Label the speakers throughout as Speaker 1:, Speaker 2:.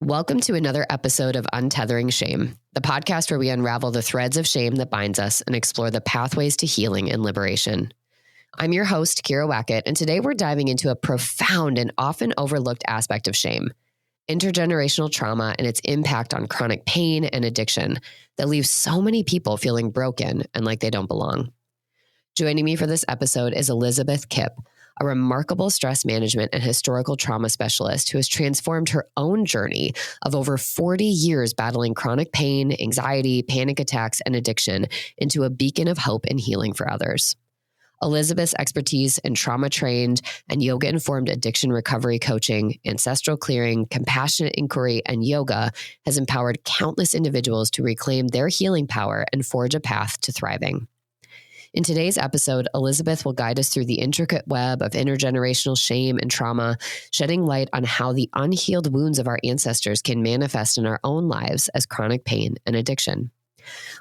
Speaker 1: Welcome to another episode of Untethering Shame, the podcast where we unravel the threads of shame that binds us and explore the pathways to healing and liberation. I'm your host, Kira Wackett, and today we're diving into a profound and often overlooked aspect of shame, intergenerational trauma and its impact on chronic pain and addiction that leaves so many people feeling broken and like they don't belong. Joining me for this episode is Elizabeth Kipp, a remarkable stress management and historical trauma specialist who has transformed her own journey of over 40 years battling chronic pain, anxiety, panic attacks, and addiction into a beacon of hope and healing for others. Elizabeth's expertise in trauma-trained and yoga-informed addiction recovery coaching, ancestral clearing, compassionate inquiry, and yoga has empowered countless individuals to reclaim their healing power and forge a path to thriving. In today's episode, Elizabeth will guide us through the intricate web of intergenerational shame and trauma, shedding light on how the unhealed wounds of our ancestors can manifest in our own lives as chronic pain and addiction.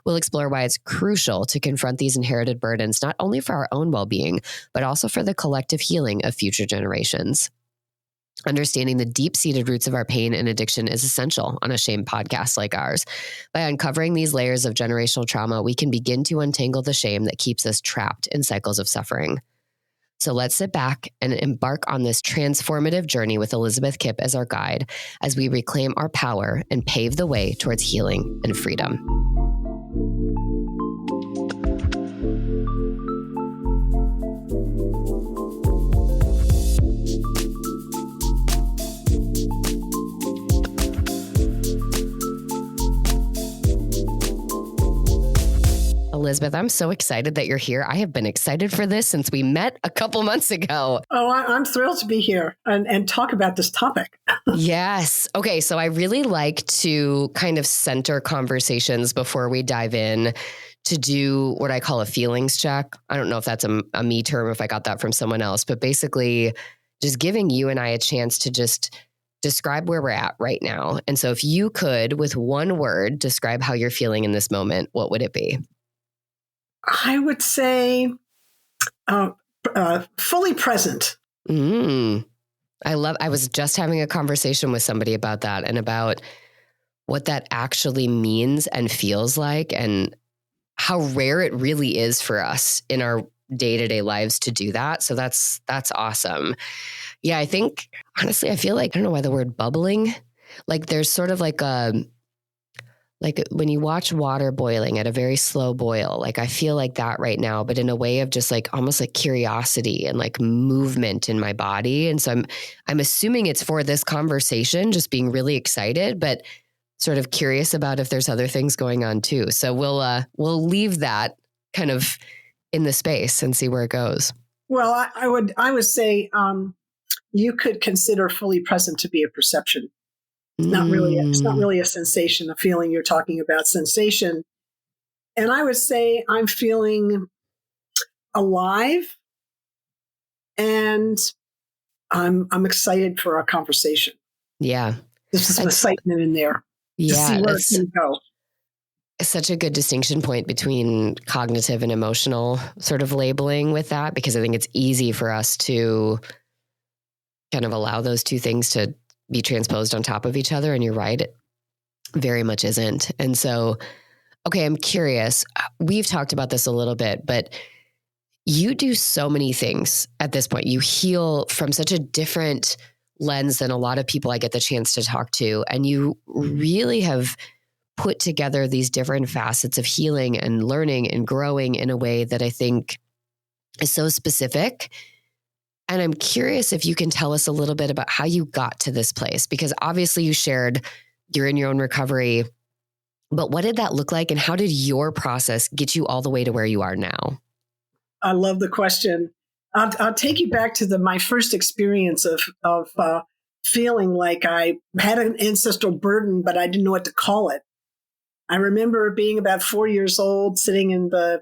Speaker 1: We'll explore why it's crucial to confront these inherited burdens, not only for our own well-being, but also for the collective healing of future generations. Understanding the deep-seated roots of our pain and addiction is essential on a shame podcast like ours. By uncovering these layers of generational trauma, we can begin to untangle the shame that keeps us trapped in cycles of suffering. So let's sit back and embark on this transformative journey with Elizabeth Kipp as our guide as we reclaim our power and pave the way towards healing and freedom. Elizabeth, I'm so excited that you're here. I have been excited for this since we met a couple months ago.
Speaker 2: Oh, I'm thrilled to be here and talk about this topic.
Speaker 1: Yes. Okay. So I really like to kind of center conversations before we dive in to do what I call a feelings check. I don't know if that's a me term, if I got that from someone else, but basically just giving you and I a chance to just describe where we're at right now. And so if you could, with one word, describe how you're feeling in this moment, what would it be?
Speaker 2: I would say fully present.
Speaker 1: I was just having a conversation with somebody about that and about what that actually means and feels like and how rare it really is for us in our day-to-day lives to do that. So that's awesome. Yeah, I think, honestly, I feel like, I don't know why the word bubbling, like there's sort of like when you watch water boiling at a very slow boil, like I feel like that right now, but in a way of just like almost like curiosity and like movement in my body. And so I'm assuming it's for this conversation, just being really excited, but sort of curious about if there's other things going on too. So we'll leave that kind of in the space and see where it goes.
Speaker 2: Well, I would say you could consider fully present to be a perception. It's not really a sensation, a feeling. You're talking about sensation. And I would say I'm feeling alive and I'm excited for our conversation.
Speaker 1: Yeah.
Speaker 2: There's some excitement in there.
Speaker 1: Yeah.
Speaker 2: To see where it can go.
Speaker 1: Such a good distinction point between cognitive and emotional sort of labeling with that, because I think it's easy for us to kind of allow those two things to be transposed on top of each other. And you're right, it very much isn't. And so, okay, I'm curious. We've talked about this a little bit, but you do so many things at this point. You heal from such a different lens than a lot of people I get the chance to talk to. And you really have put together these different facets of healing and learning and growing in a way that I think is so specific. And I'm curious if you can tell us a little bit about how you got to this place, because obviously you shared you're in your own recovery, but what did that look like? And how did your process get you all the way to where you are now?
Speaker 2: I love the question. I'll take you back to my first experience of feeling like I had an ancestral burden, but I didn't know what to call it. I remember being about 4 years old, sitting in the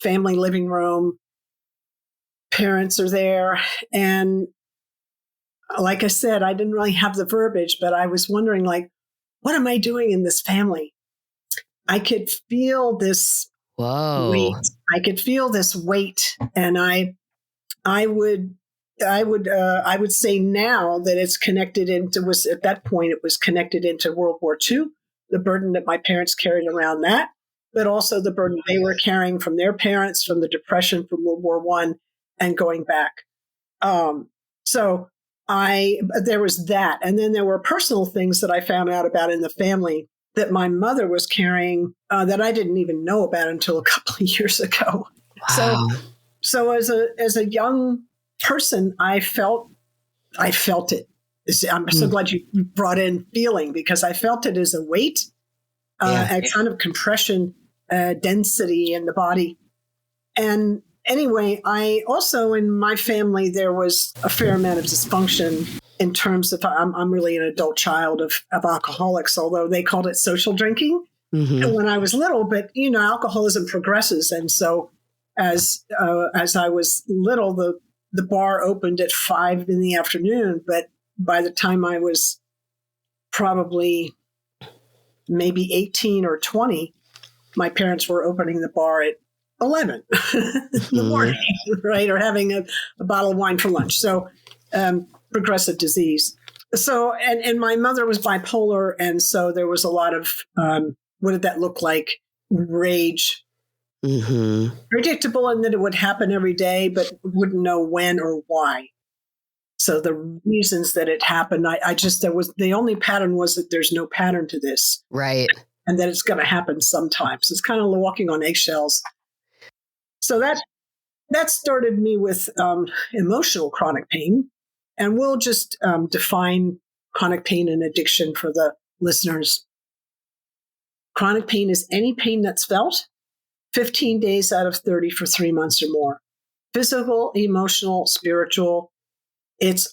Speaker 2: family living room. Parents are there. And like I said, I didn't really have the verbiage, but I was wondering, like, what am I doing in this family? I could feel this weight. I could feel this weight. And I would I would say now that it's connected at that point, it was connected into World War II, the burden that my parents carried around that, but also the burden they were carrying from their parents, from the Depression, from World War I, and going back. So there was that. And then there were personal things that I found out about in the family that my mother was carrying that I didn't even know about until a couple of years ago.
Speaker 1: Wow.
Speaker 2: So as a young person, I felt it. I'm so glad you brought in feeling, because I felt it as a weight, a kind of compression, density in the body. And anyway, I also, in my family, there was a fair amount of dysfunction in terms of, I'm really an adult child of alcoholics, although they called it social drinking when I was little. But, alcoholism progresses. And so as I was little, the bar opened at 5 p.m, but by the time I was probably maybe 18 or 20, my parents were opening the bar at 11 in the morning, right? Or having a bottle of wine for lunch. So progressive disease. So, and my mother was bipolar. And so there was a lot of, what did that look like? Rage. Predictable in that it would happen every day, but wouldn't know when or why. So the reasons that it happened, the only pattern was that there's no pattern to this.
Speaker 1: Right.
Speaker 2: And that it's going to happen sometimes. It's kind of walking on eggshells. So that started me with emotional chronic pain. And we'll just define chronic pain and addiction for the listeners. Chronic pain is any pain that's felt 15 days out of 30 for 3 months or more. Physical, emotional, spiritual. It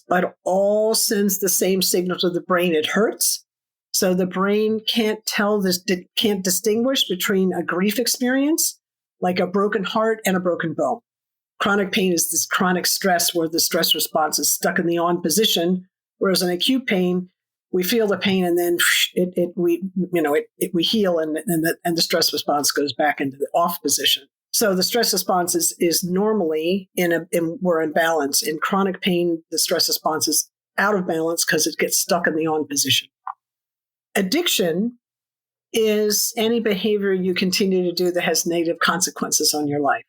Speaker 2: all sends the same signal to the brain. It hurts. So the brain can't distinguish between a grief experience, like a broken heart, and a broken bone. Chronic pain is this chronic stress where the stress response is stuck in the on position, whereas in acute pain, we feel the pain and then we heal and the stress response goes back into the off position. So the stress response is normally we're in balance. In chronic pain, the stress response is out of balance because it gets stuck in the on position. Addiction is any behavior you continue to do that has negative consequences on your life.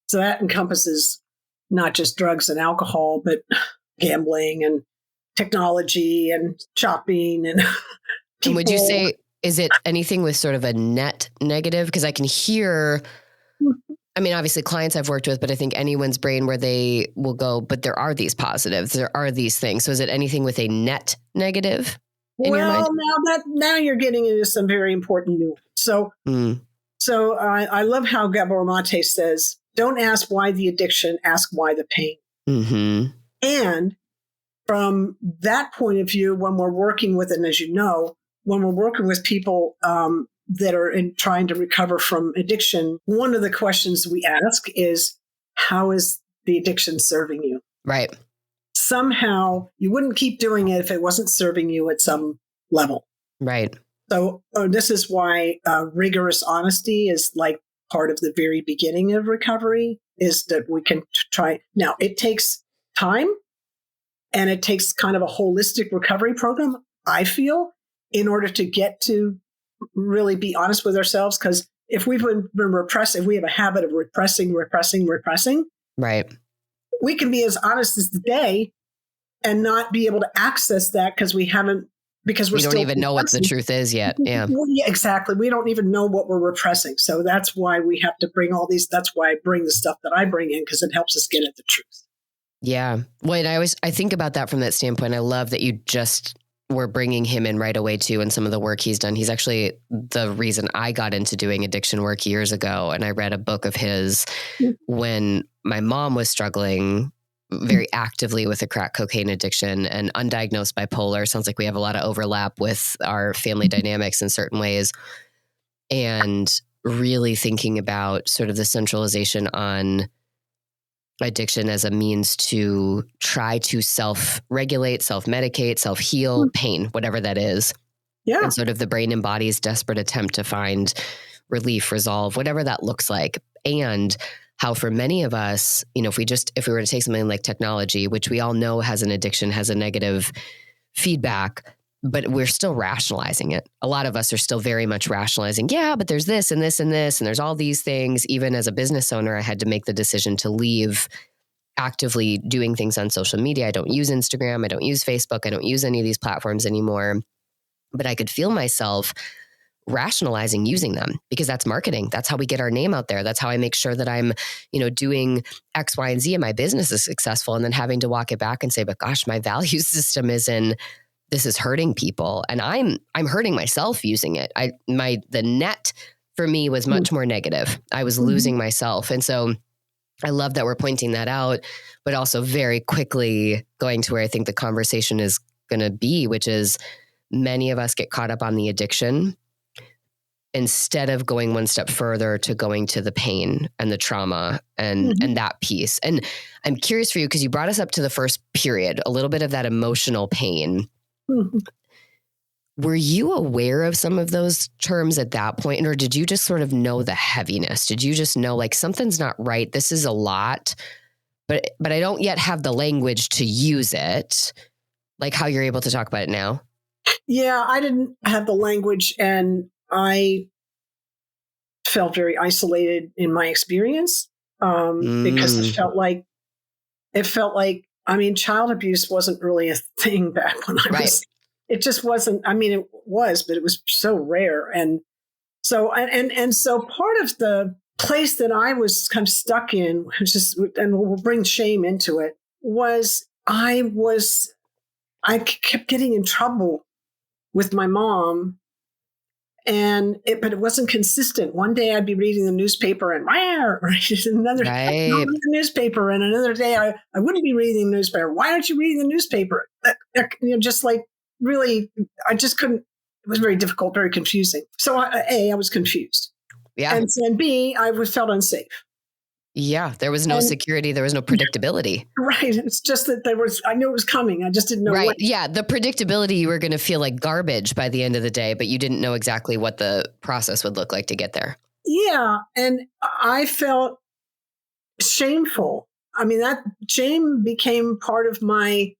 Speaker 2: So that encompasses not just drugs and alcohol, but gambling and technology and shopping and people.
Speaker 1: And would you say, is it anything with sort of a net negative? Because I can hear, I mean, obviously clients I've worked with, but I think anyone's brain where they will go, but there are these positives, there are these things. So is it anything with a net negative in your mind?
Speaker 2: Now you're getting into some very important nuance. So I love how Gabor Mate says, don't ask why the addiction, ask why the pain. And from that point of view, when we're working with, and as you know, when we're working with people that are trying to recover from addiction, one of the questions we ask is, how is the addiction serving you?
Speaker 1: Right.
Speaker 2: Somehow you wouldn't keep doing it if it wasn't serving you at some level.
Speaker 1: Right.
Speaker 2: So this is why rigorous honesty is like part of the very beginning of recovery, is that we can try. Now, it takes time and it takes kind of a holistic recovery program, I feel, in order to get to really be honest with ourselves. Because if we've been repressed, if we have a habit of repressing,
Speaker 1: right,
Speaker 2: we can be as honest as the day and not be able to access that because we don't
Speaker 1: even know what the truth is yet. Yeah.
Speaker 2: Yeah, exactly. We don't even know what we're repressing. So that's why we have to bring all these. That's why I bring the stuff that I bring in, because it helps us get at the truth.
Speaker 1: Yeah. Well, and I think about that from that standpoint. I love that you just were bringing him in right away too, and some of the work he's done. He's actually the reason I got into doing addiction work years ago. And I read a book of his when my mom was struggling very actively with a crack cocaine addiction and undiagnosed bipolar. Sounds like we have a lot of overlap with our family dynamics in certain ways. And really thinking about sort of the centralization on addiction as a means to try to self-regulate, self-medicate, self-heal pain, whatever that is.
Speaker 2: Yeah.
Speaker 1: And sort of the brain and body's desperate attempt to find relief, resolve, whatever that looks like. And how for many of us, if we were to take something like technology, which we all know has an addiction, has a negative feedback, but we're still rationalizing it. A lot of us are still very much rationalizing, yeah, but there's this and this and this, and there's all these things. Even as a business owner, I had to make the decision to leave actively doing things on social media. I don't use Instagram. I don't use Facebook. I don't use any of these platforms anymore. But I could feel myself rationalizing using them because that's marketing. That's how we get our name out there. That's how I make sure that I'm, doing X, Y, and Z and my business is successful. And then having to walk it back and say, but gosh, my value system this is hurting people. And I'm hurting myself using it. The net for me was much more negative. I was losing myself. And so I love that we're pointing that out, but also very quickly going to where I think the conversation is going to be, which is many of us get caught up on the addiction instead of going one step further to going to the pain and the trauma and that piece. And I'm curious for you, because you brought us up to the first period, a little bit of that emotional pain. Were you aware of some of those terms at that point, or did you just sort of know the heaviness? Did you just know like something's not right? This is a lot, but I don't yet have the language to use it, like how you're able to talk about it now?
Speaker 2: Yeah, I didn't have the language, and I felt very isolated in my experience because it felt like, child abuse wasn't really a thing back when I was. It just wasn't. It was, but it was so rare, and so so part of the place that I was kind of stuck in, which is, and we'll bring shame into it, was I kept getting in trouble with my mom. But it wasn't consistent. One day I'd be reading the newspaper and another the newspaper, and another day I wouldn't be reading the newspaper. Why aren't you reading the newspaper? Just like really, I just couldn't. It was very difficult, very confusing. So I was confused. Yeah. And B, I felt unsafe.
Speaker 1: Yeah, there was no security. There was no predictability.
Speaker 2: Right. It's just that I knew it was coming. I just didn't know.
Speaker 1: Right. Yeah. The predictability, you were going to feel like garbage by the end of the day, but you didn't know exactly what the process would look like to get there.
Speaker 2: Yeah. And I felt shameful. That shame became part of my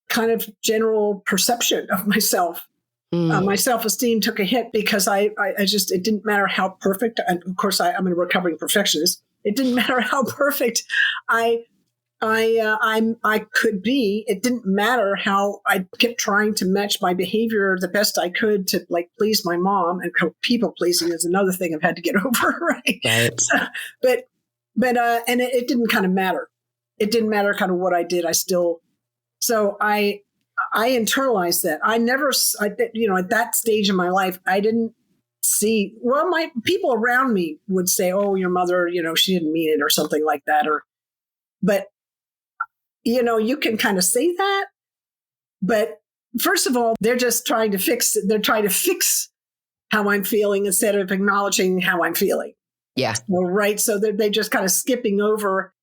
Speaker 2: kind of general perception of myself. My self-esteem took a hit because it didn't matter how perfect, and of course I'm a recovering perfectionist. It didn't matter how perfect I could be. It didn't matter how I kept trying to match my behavior the best I could to like please my mom, and people pleasing is another thing I've had to get over. Right. So, but it didn't kind of matter. It didn't matter kind of what I did. I internalized that. At that stage in my life, I didn't see, my people around me would say, oh, your mother, she didn't mean it or something like that. But you can kind of say that. But first of all, they're just trying to fix how I'm feeling instead of acknowledging how I'm feeling.
Speaker 1: Yeah.
Speaker 2: So they're just kind of skipping over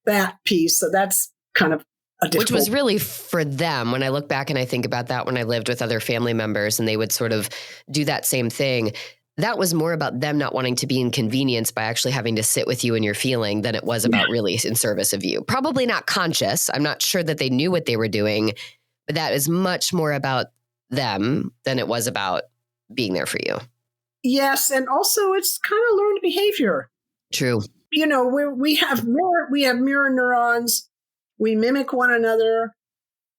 Speaker 2: that piece. So that's kind of
Speaker 1: which was really for them. When I look back and I think about that, when I lived with other family members and they would sort of do that same thing, that was more about them not wanting to be inconvenienced by actually having to sit with you and your feeling than it was about really in service of you. Probably not conscious. I'm not sure that they knew what they were doing, but that is much more about them than it was about being there for you.
Speaker 2: Yes. And also it's kind of learned behavior.
Speaker 1: True.
Speaker 2: We have mirror neurons. We mimic one another,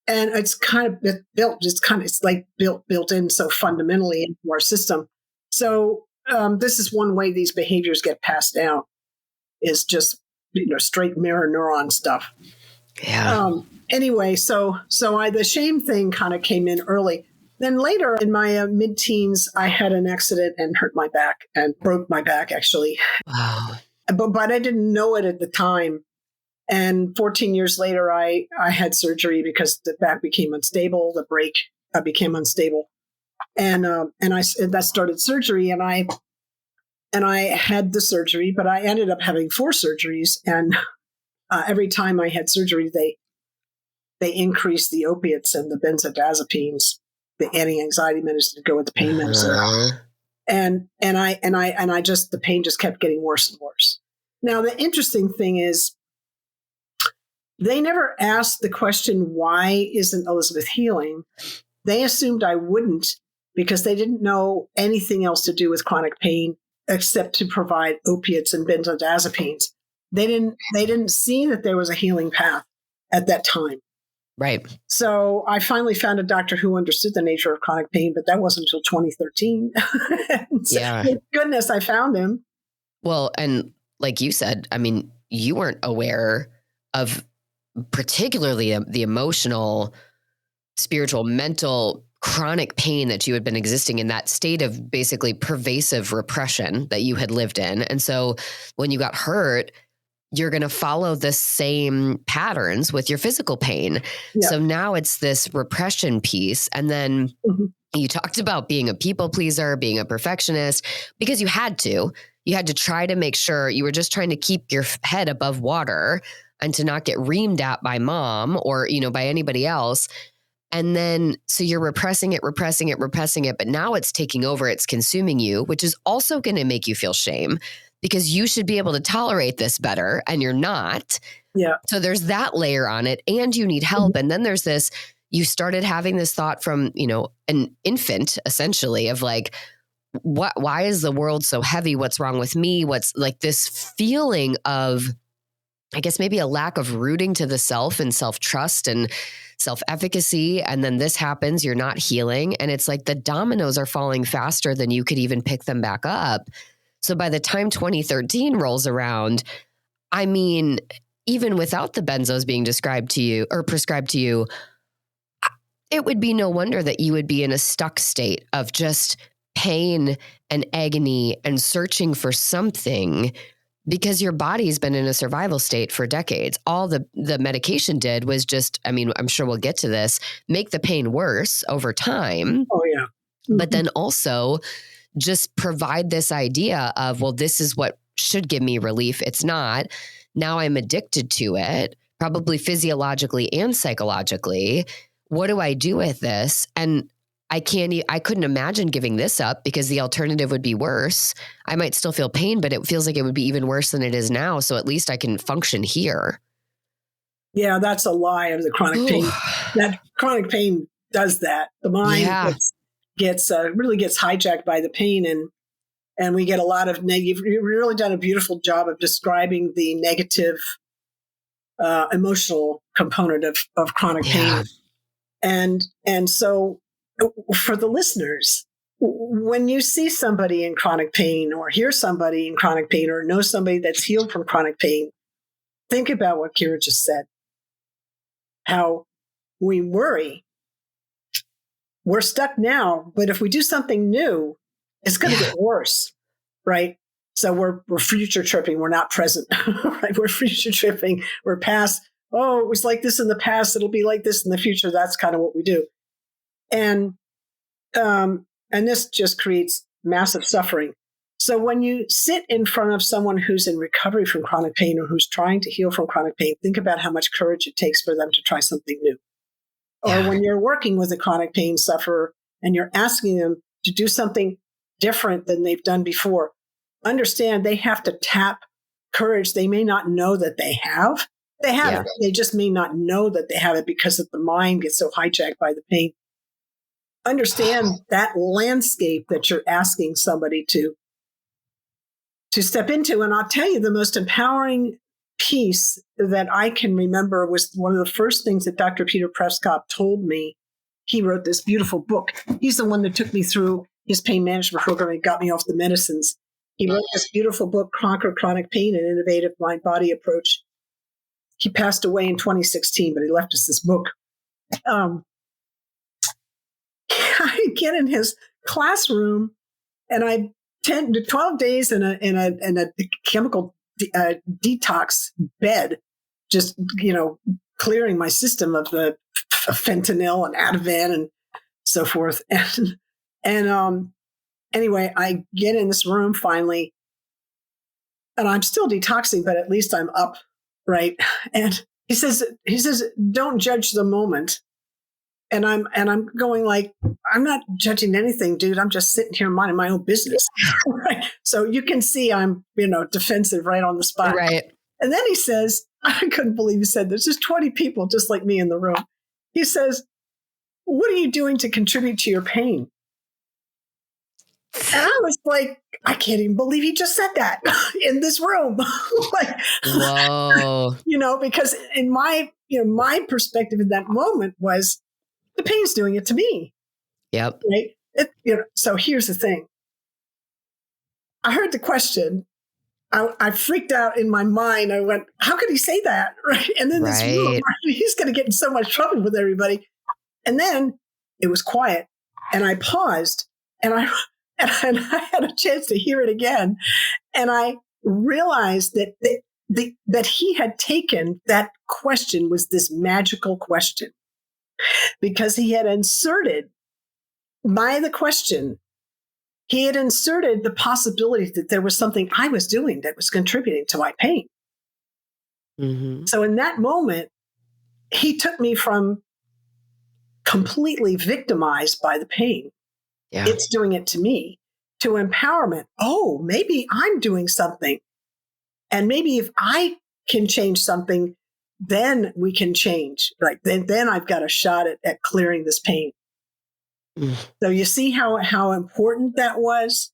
Speaker 2: and it's kind of built. It's like built in so fundamentally into our system. So this is one way these behaviors get passed down, is just straight mirror neuron stuff.
Speaker 1: Yeah.
Speaker 2: Anyway, so the shame thing kind of came in early. Then later in my mid-teens, I had an accident and hurt my back and broke my back actually.
Speaker 1: Wow.
Speaker 2: But I didn't know it at the time. And 14 years later, I had surgery because the back became unstable. The brake became unstable, and I started surgery, and I had the surgery, but I ended up having 4 surgeries, and every time I had surgery, they increased the opiates and the benzodiazepines, the anti-anxiety medicine to go with the pain medicine, and the pain just kept getting worse and worse. Now, the interesting thing is they never asked the question, why isn't Elizabeth healing? They assumed I wouldn't because they didn't know anything else to do with chronic pain except to provide opiates and benzodiazepines. They didn't see that there was a healing path at that time.
Speaker 1: Right.
Speaker 2: So I finally found a doctor who understood the nature of chronic pain, but that wasn't until 2013. So,
Speaker 1: Yeah.
Speaker 2: thank goodness I found him.
Speaker 1: Well, and like you said, I mean, you weren't aware of particularly the emotional, spiritual, mental, chronic pain that you had been existing in, that state of basically pervasive repression that you had lived in. And so when you got hurt, you're going to follow the same patterns with your physical pain.
Speaker 2: Yeah.
Speaker 1: So now it's this repression piece. And then you talked about being a people pleaser, being a perfectionist, because you had to. You had to try to make sure you were just trying to keep your head above water and to not get reamed at by mom or, by anybody else. And then, so you're repressing it. But now it's taking over. It's consuming you, which is also going to make you feel shame because you should be able to tolerate this better and you're not.
Speaker 2: Yeah.
Speaker 1: So there's that layer on it and you need help. And then there's this, you started having this thought from, an infant essentially of like, why is the world so heavy? What's wrong with me? What's like this feeling of, I guess maybe a lack of rooting to the self and self-trust and self-efficacy. And then this happens, you're not healing. And it's like the dominoes are falling faster than you could even pick them back up. So by the time 2013 rolls around, I mean, even without the benzos being described to you or prescribed to you, it would be no wonder that you would be in a stuck state of just pain and agony and searching for something because your body's been in a survival state for decades. All the medication did was just, I mean, I'm sure we'll get to this, make the pain worse over time.
Speaker 2: Oh, yeah.
Speaker 1: But then also just provide this idea of, well, this is what should give me relief. It's not. Now I'm addicted to it, probably physiologically and psychologically. What do I do with this? And I couldn't imagine giving this up because the alternative would be worse. I might still feel pain, but it feels like it would be even worse than it is now. So at least I can function here.
Speaker 2: Yeah, that's a lie of the chronic pain. That chronic pain does that. The mind really gets hijacked by the pain, and we get a lot of negative. You've really done a beautiful job of describing the negative emotional component of chronic pain. And so for the listeners, when you see somebody in chronic pain or hear somebody in chronic pain or know somebody that's healed from chronic pain, think about what Kira just said. How we worry. We're stuck now, but if we do something new, it's going to get worse, right? So we're future tripping. We're not present, right? We're future tripping. We're past, oh, it was like this in the past. It'll be like this in the future. That's kind of what we do. And this just creates massive suffering. So when you sit in front of someone who's in recovery from chronic pain or who's trying to heal from chronic pain, think about how much courage it takes for them to try something new. Or when you're working with a chronic pain sufferer and you're asking them to do something different than they've done before, understand they have to tap courage they may not know that they have. They have it. They just may not know that they have it because the mind gets so hijacked by the pain. Understand that landscape that you're asking somebody to step into. And I'll tell you, the most empowering piece that I can remember was one of the first things that Dr. Peter Prescott told me. He wrote this beautiful book. He's the one that took me through his pain management program and got me off the medicines. He wrote this beautiful book, Conquer Chronic Pain, an Innovative Mind-Body Approach. He passed away in 2016, but he left us this book. I get in his classroom and I 10 to 12 days in a chemical detox bed, just, clearing my system of the fentanyl and Ativan and so forth. And anyway, I get in this room finally and I'm still detoxing, but at least I'm up, right? And he says, don't judge the moment. I'm going like, I'm not judging anything, dude. I'm just sitting here minding my own business. Right? So you can see I'm, defensive right on the spot.
Speaker 1: Right.
Speaker 2: And then he says, I couldn't believe he said, there's just 20 people just like me in the room. He says, what are you doing to contribute to your pain? And I was like, I can't even believe he just said that in this room. Like,
Speaker 1: whoa.
Speaker 2: Because in my perspective in that moment was the pain's doing it to me.
Speaker 1: Yep.
Speaker 2: Right. So here's the thing. I heard the question. I freaked out in my mind. I went, how could he say that? Right. And then this room, right? He's going to get in so much trouble with everybody. And then it was quiet and I paused and I had a chance to hear it again. And I realized that he had taken that question was this magical question because he had inserted by the question, he had inserted the possibility that there was something I was doing that was contributing to my pain.
Speaker 1: Mm-hmm.
Speaker 2: So in that moment, he took me from completely victimized by the pain.
Speaker 1: Yeah.
Speaker 2: It's doing it to me, to empowerment. Oh, maybe I'm doing something. And maybe if I can change something, then we can change. Right. Then I've got a shot at clearing this pain. So you see how important that was?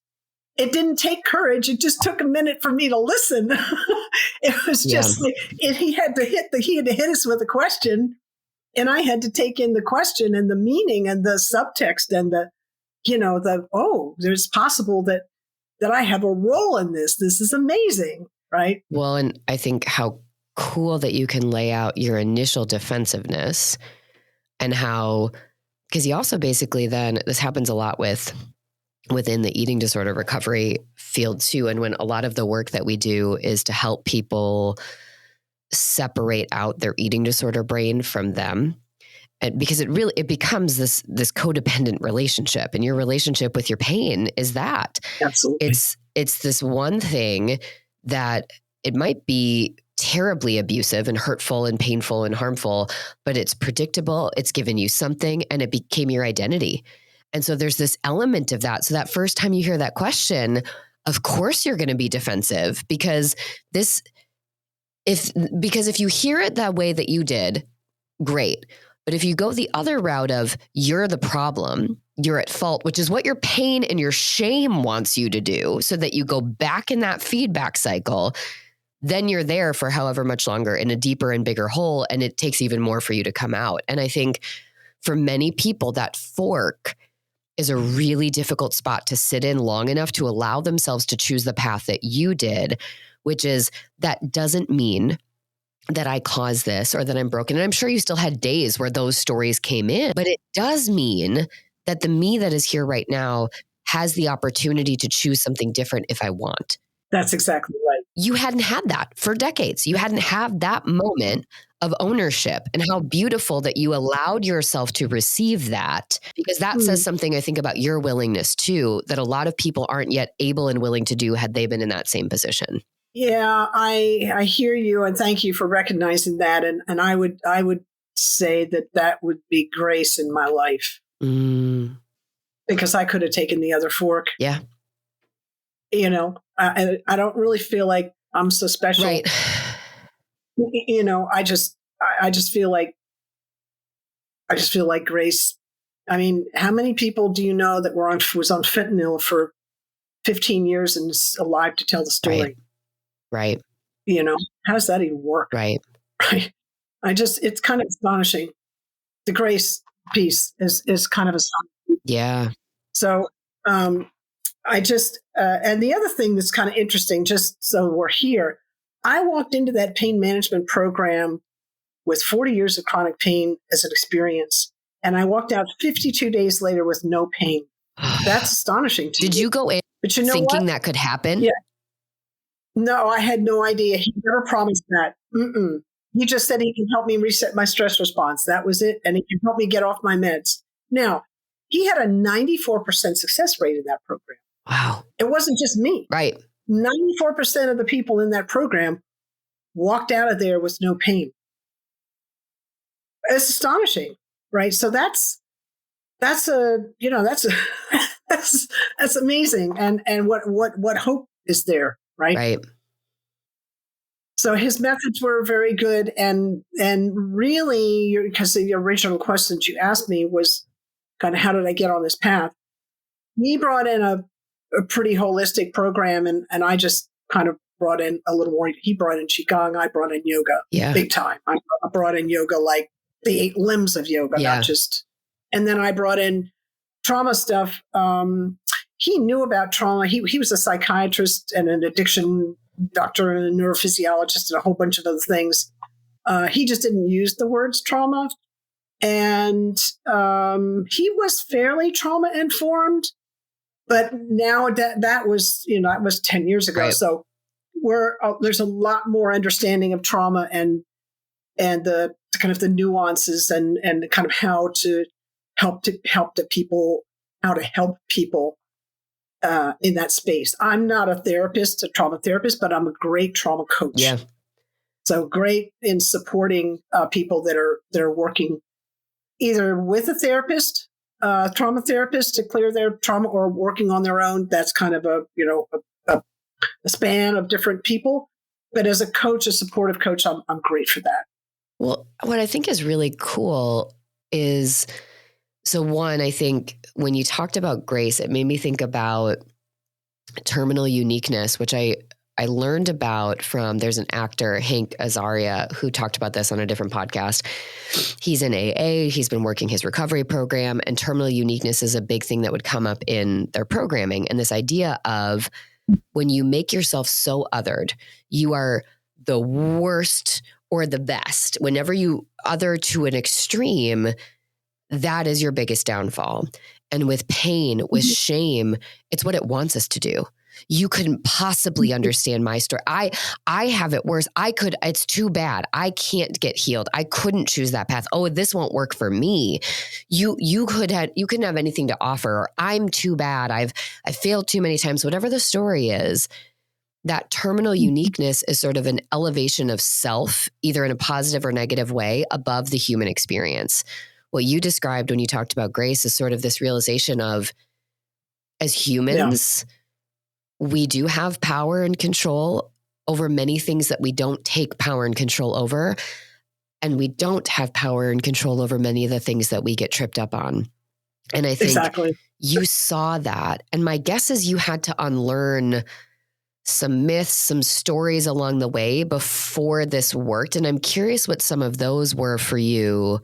Speaker 2: It didn't take courage. It just took a minute for me to listen. It was just like he had to hit us with a question. And I had to take in the question and the meaning and the subtext and there's possible that I have a role in this. This is amazing. Right.
Speaker 1: Well, and I think how cool that you can lay out your initial defensiveness and how, because he also basically then, this happens a lot within the eating disorder recovery field too. And when a lot of the work that we do is to help people separate out their eating disorder brain from them. And because it becomes this codependent relationship, and your relationship with your pain is that.
Speaker 2: Absolutely.
Speaker 1: It's this one thing that it might be terribly abusive and hurtful and painful and harmful, but it's predictable. It's given you something and it became your identity. And so there's this element of that. So that first time you hear that question, of course you're going to be defensive because if you hear it that way that you did, great. But if you go the other route of you're the problem, you're at fault, which is what your pain and your shame wants you to do so that you go back in that feedback cycle, then you're there for however much longer in a deeper and bigger hole. And it takes even more for you to come out. And I think for many people, that fork is a really difficult spot to sit in long enough to allow themselves to choose the path that you did, which is that doesn't mean that I caused this or that I'm broken. And I'm sure you still had days where those stories came in, but it does mean that the me that is here right now has the opportunity to choose something different if I want.
Speaker 2: That's exactly right.
Speaker 1: You hadn't had that for decades. You hadn't had that moment of ownership, and how beautiful that you allowed yourself to receive that, because that says something, I think, about your willingness too, that a lot of people aren't yet able and willing to do had they been in that same position.
Speaker 2: Yeah, I hear you, and thank you for recognizing that. And I would say that would be grace in my life, because I could have taken the other fork.
Speaker 1: Yeah,
Speaker 2: I don't really feel like I'm so special.
Speaker 1: Right.
Speaker 2: I just feel like grace. I mean, how many people do you know that was on fentanyl for 15 years and is alive to tell the story?
Speaker 1: Right.
Speaker 2: How does that even work?
Speaker 1: Right.
Speaker 2: It's kind of astonishing. The grace piece is kind of astonishing.
Speaker 1: Yeah.
Speaker 2: So, and the other thing that's kind of interesting, just so we're here, I walked into that pain management program with 40 years of chronic pain as an experience. And I walked out 52 days later with no pain. That's astonishing to me.
Speaker 1: Did you go in thinking that could happen?
Speaker 2: Yeah. No, I had no idea. He never promised that. He just said he can help me reset my stress response. That was it. And he can help me get off my meds. Now, he had a 94% success rate in that program.
Speaker 1: Wow.
Speaker 2: It wasn't just me.
Speaker 1: Right.
Speaker 2: 94% of the people in that program walked out of there with no pain. It's astonishing. right? So that's a, that's a, that's amazing. And what hope is there, right?
Speaker 1: Right.
Speaker 2: So his methods were very good. And really, because the original questions you asked me was kind of, how did I get on this path? He brought in a pretty holistic program, and I just kind of brought in a little more. He brought in Qigong, I brought in yoga, big time. I brought in yoga, like the 8 limbs of yoga, not just, and then I brought in trauma stuff. He knew about trauma. He was a psychiatrist and an addiction doctor and a neurophysiologist and a whole bunch of other things. He just didn't use the words trauma. And he was fairly trauma informed, but now that was, that was 10 years ago.
Speaker 1: Right.
Speaker 2: So there's a lot more understanding of trauma and the kind of the nuances and kind of how to help people in that space. I'm not a trauma therapist, but I'm a great trauma coach.
Speaker 1: Yeah.
Speaker 2: So great in supporting people that are working either with a therapist, trauma therapist, to clear their trauma, or working on their own. That's kind of a span of different people. But as a coach, a supportive coach, I'm great for that.
Speaker 1: Well, what I think is really cool is, so one, I think when you talked about grace, it made me think about terminal uniqueness, which I learned about from, there's an actor, Hank Azaria, who talked about this on a different podcast. He's in AA. He's been working his recovery program, and terminal uniqueness is a big thing that would come up in their programming. And this idea of, when you make yourself so othered, you are the worst or the best. Whenever you other to an extreme, that is your biggest downfall. And with pain, with shame, it's what it wants us to do. You couldn't possibly understand my story. I have it worse. It's too bad. I can't get healed. I couldn't choose that path. Oh, this won't work for me. You couldn't have anything to offer, or I'm too bad. I failed too many times. Whatever the story is, that terminal uniqueness is sort of an elevation of self, either in a positive or negative way, above the human experience. What you described when you talked about grace is sort of this realization of, as humans, we do have power and control over many things that we don't take power and control over. And we don't have power and control over many of the things that we get tripped up on. And I think you saw that. And my guess is you had to unlearn some myths, some stories along the way before this worked. And I'm curious what some of those were for you,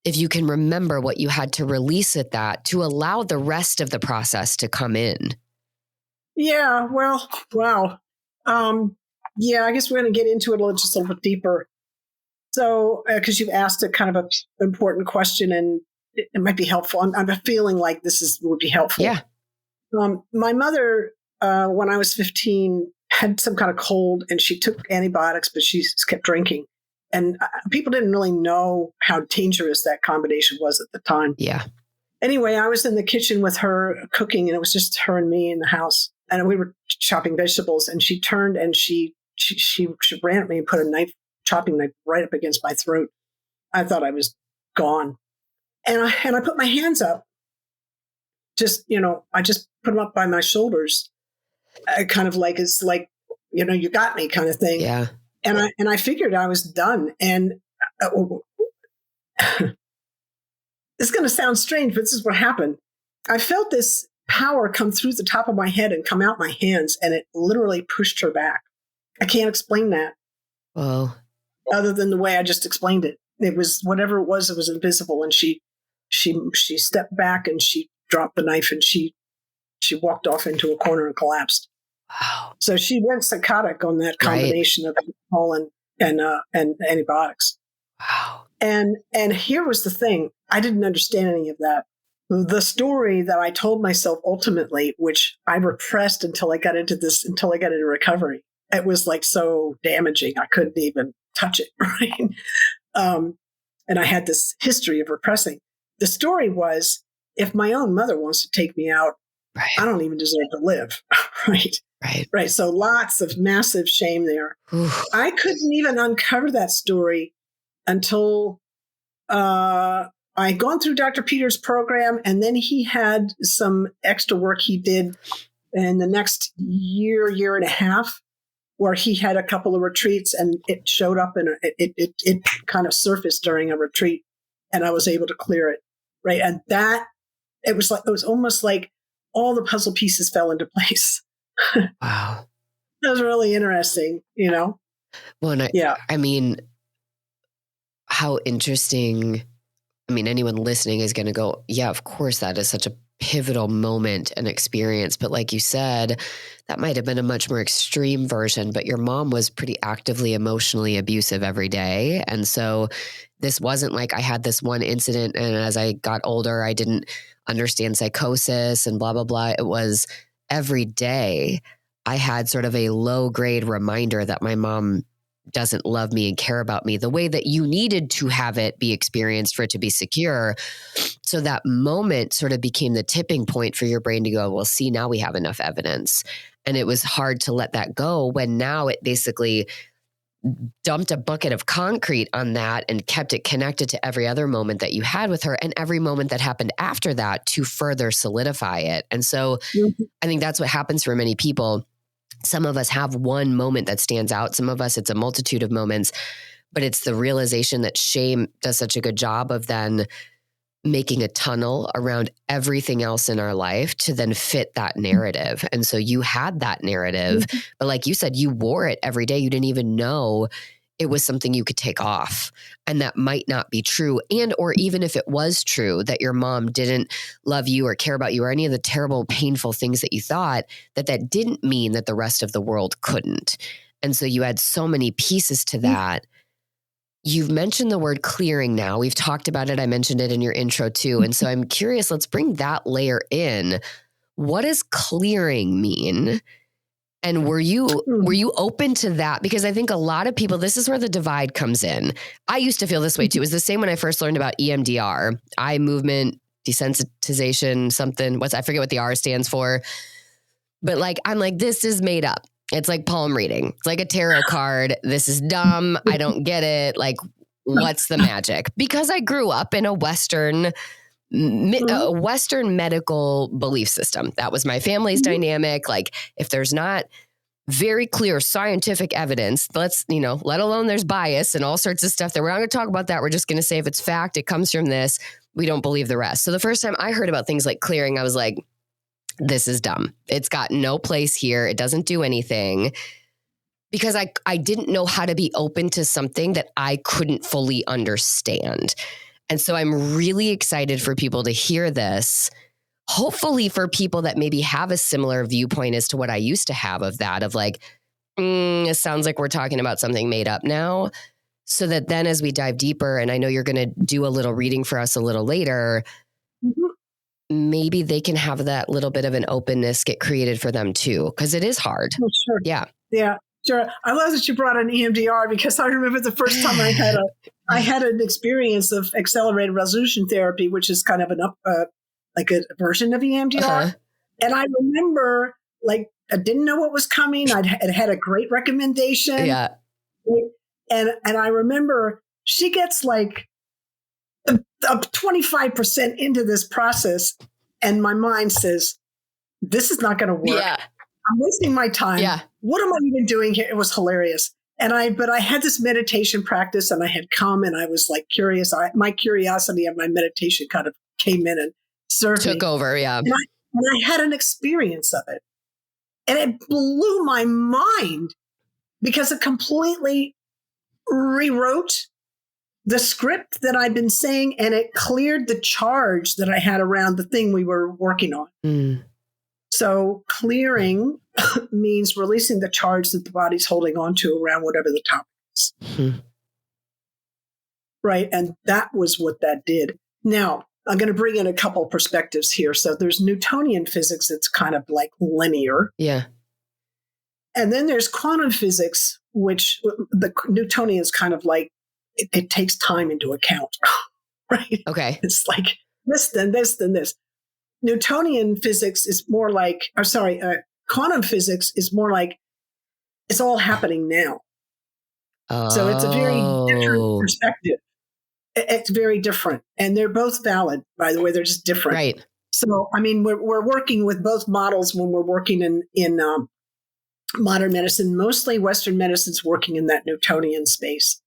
Speaker 1: if you can remember what you had to release at that to allow the rest of the process to come in.
Speaker 2: Yeah, well, wow. I guess we're going to get into it just a little bit deeper. So, because you've asked a kind of an important question, and it might be helpful. I'm feeling like would be helpful.
Speaker 1: Yeah.
Speaker 2: My mother, when I was 15, had some kind of cold, and she took antibiotics, but she kept drinking. And people didn't really know how dangerous that combination was at the time.
Speaker 1: Yeah.
Speaker 2: Anyway, I was in the kitchen with her cooking, and it was just her and me in the house. And we were chopping vegetables, and she turned and she ran at me and put a chopping knife right up against my throat. I thought I was gone. And I put my hands up. I just put them up by my shoulders. Kind of like, it's like, you got me kind of thing.
Speaker 1: Yeah.
Speaker 2: And I figured I was done. And this is going to sound strange, but this is what happened. I felt this power come through the top of my head and come out my hands, and it literally pushed her back. I can't explain that.
Speaker 1: Whoa.
Speaker 2: Other than the way I just explained it. It was whatever it was invisible. And she stepped back, and she dropped the knife, and she walked off into a corner and collapsed.
Speaker 1: Wow.
Speaker 2: So she went psychotic on that combination of alcohol and antibiotics.
Speaker 1: Wow.
Speaker 2: And here was the thing. I didn't understand any of that. The story that I told myself ultimately, which I repressed until I got into recovery, it was like so damaging. I couldn't even touch it, right? And I had this history of repressing. The story was, if my own mother wants to take me out,
Speaker 1: right,
Speaker 2: I don't even deserve to live, right? Right. So lots of massive shame there.
Speaker 1: Oof.
Speaker 2: I couldn't even uncover that story until I'd gone through Dr. Peters' program, and then he had some extra work he did in the next year and a half, where he had a couple of retreats, and it showed up and it kind of surfaced during a retreat, and I was able to clear it. Right. And it was almost like all the puzzle pieces fell into place.
Speaker 1: Wow.
Speaker 2: That was really interesting,
Speaker 1: Well, I mean, how interesting. I mean, anyone listening is going to go, yeah, of course, that is such a pivotal moment and experience. But like you said, that might have been a much more extreme version, but your mom was pretty actively emotionally abusive every day. And so this wasn't like I had this one incident, and as I got older, I didn't understand psychosis and blah, blah, blah. It was every day I had sort of a low grade reminder that my mom doesn't love me and care about me the way that you needed to have it be experienced for it to be secure. So that moment sort of became the tipping point for your brain to go, well, see, now we have enough evidence. And it was hard to let that go when now it basically dumped a bucket of concrete on that and kept it connected to every other moment that you had with her and every moment that happened after that to further solidify it. And so I think that's what happens for many people. Some of us have one moment that stands out. Some of us, it's a multitude of moments, but it's the realization that shame does such a good job of then making a tunnel around everything else in our life to then fit that narrative. And so you had that narrative, but like you said, you wore it every day. You didn't even know it was something you could take off, and that might not be true. And, or even if it was true that your mom didn't love you or care about you or any of the terrible, painful things that you thought, that didn't mean that the rest of the world couldn't. And so you had so many pieces to that. You've mentioned the word clearing now. We've talked about it. I mentioned it in your intro too. And so I'm curious, let's bring that layer in. What does clearing mean? And were you open to that? Because I think a lot of people, this is where the divide comes in. I used to feel this way too. It was the same when I first learned about EMDR, eye movement desensitization, something. I forget what the R stands for. But I'm like, this is made up. It's like palm reading. It's like a tarot card. This is dumb. I don't get it. What's the magic? Because I grew up in a Western medical belief system. That was my family's dynamic. If there's not very clear scientific evidence, let alone there's bias and all sorts of stuff that we're not going to talk about that. We're just going to say if it's fact, it comes from this. We don't believe the rest. So the first time I heard about things like clearing, I was like, this is dumb. It's got no place here. It doesn't do anything. Because I didn't know how to be open to something that I couldn't fully understand. And so I'm really excited for people to hear this. Hopefully for people that maybe have a similar viewpoint as to what I used to have of that, of it sounds like we're talking about something made up now. So that then as we dive deeper, and I know you're going to do a little reading for us a little later, maybe they can have that little bit of an openness get created for them too, because it is hard.
Speaker 2: Oh, sure.
Speaker 1: Yeah.
Speaker 2: Yeah. Sure. I love that you brought an EMDR, because I remember the first time I had an experience of accelerated resolution therapy, which is kind of a version of EMDR. And I remember I didn't know what was coming. It had a great recommendation.
Speaker 1: Yeah.
Speaker 2: And I remember she gets 25% into this process, and my mind says, this is not going to work.
Speaker 1: Yeah.
Speaker 2: I'm wasting my time.
Speaker 1: Yeah.
Speaker 2: What am I even doing here? It was hilarious. But I had this meditation practice, and I had come, and I was curious. My curiosity and my meditation kind of came in and served me.
Speaker 1: Took over. Yeah.
Speaker 2: And I had an experience of it, and it blew my mind because it completely rewrote the script that I'd been saying, and it cleared the charge that I had around the thing we were working on. So clearing means releasing the charge that the body's holding on to around whatever the topic is. Right. And that was what that did. Now, I'm going to bring in a couple of perspectives here. So there's Newtonian physics that's kind of linear.
Speaker 1: Yeah.
Speaker 2: And then there's quantum physics, which the Newtonian is kind of it takes time into account. Right.
Speaker 1: Okay.
Speaker 2: It's this, then this, then this. Newtonian physics is more quantum physics is more it's all happening now. So it's a very different perspective. It's very different. And they're both valid, by the way. They're just different.
Speaker 1: Right.
Speaker 2: So, I mean, we're working with both models when we're working in modern medicine. Mostly Western medicine's working in that Newtonian space.